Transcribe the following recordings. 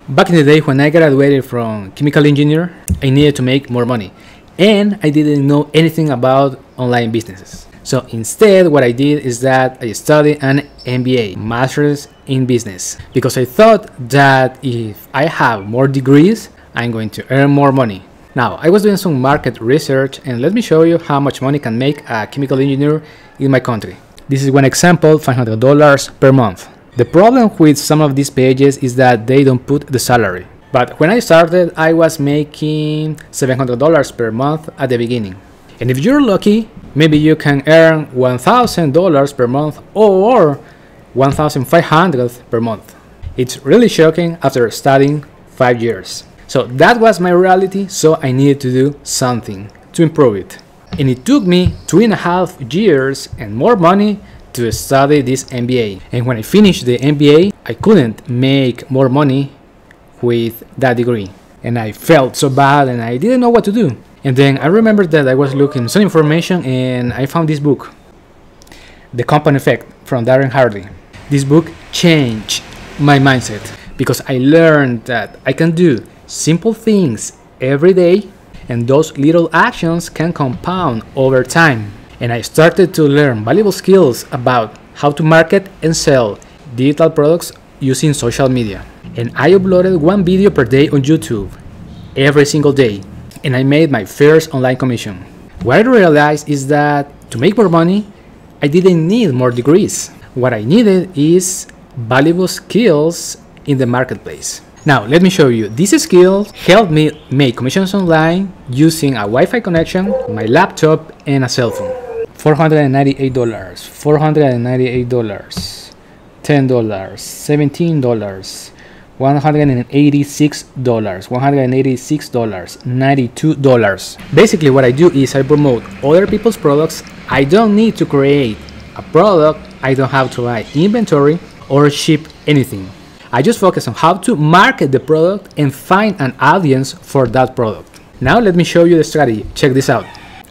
Back in the day when I graduated from chemical engineer, I needed to make more money and I didn't know anything about online businesses. So instead what I did is that I studied an MBA, Masters in Business, because I thought that if I have more degrees, I'm going to earn more money. Now, I was doing some market research and let me show you how much money can make a chemical engineer in my country. This is one example, $500 per month. The problem with some of these pages is that they don't put the salary. But when I started, I was making $700 per month at the beginning. And if you're lucky, maybe you can earn $1,000 per month or $1,500 per month. It's really shocking after studying 5 years. So that was my reality, so I needed to do something to improve it. And it took me 2.5 years and more money to study this MBA. And when I finished the MBA, I couldn't make more money with that degree. And I felt so bad and I didn't know what to do. And then I remembered that I was looking some information and I found this book, The Compound Effect from Darren Hardy. This book changed my mindset because I learned that I can do simple things every day and those little actions can compound over time. And I started to learn valuable skills about how to market and sell digital products using social media. And I uploaded 1 video per day on YouTube every single day. And I made my first online commission. What I realized is that to make more money, I didn't need more degrees. What I needed is valuable skills in the marketplace. Now, let me show you. These skills helped me make commissions online using a Wi-Fi connection, my laptop, and a cell phone. $498, $498, $10, $17, $186, $186, $92. Basically what I do is I promote other people's products. I don't need to create a product. I don't have to buy inventory or ship anything. I just focus on how to market the product and find an audience for that product. Now let me show you the strategy. Check this out.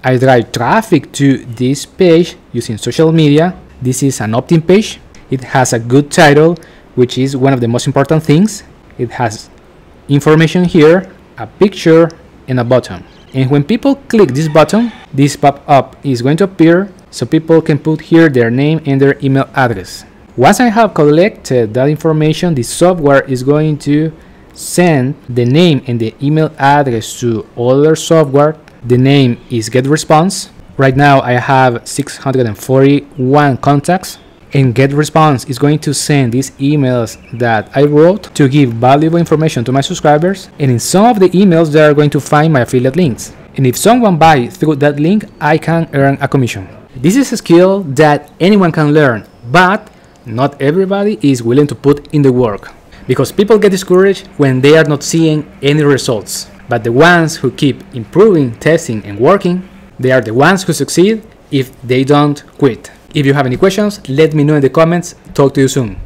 I drive traffic to this page using social media. This is an opt-in page. It has a good title, which is one of the most important things. It has information here, a picture, and a button. And when people click this button, this pop-up is going to appear so people can put here their name and their email address. Once I have collected that information, the software is going to send the name and the email address to other software. The name is GetResponse. Right now I have 641 contacts. And GetResponse is going to send these emails that I wrote to give valuable information to my subscribers. And in some of the emails, they are going to find my affiliate links. And if someone buys through that link, I can earn a commission. This is a skill that anyone can learn, but not everybody is willing to put in the work. Because people get discouraged when they are not seeing any results. But the ones who keep improving, testing, and working, they are the ones who succeed if they don't quit. If you have any questions, let me know in the comments. Talk to you soon.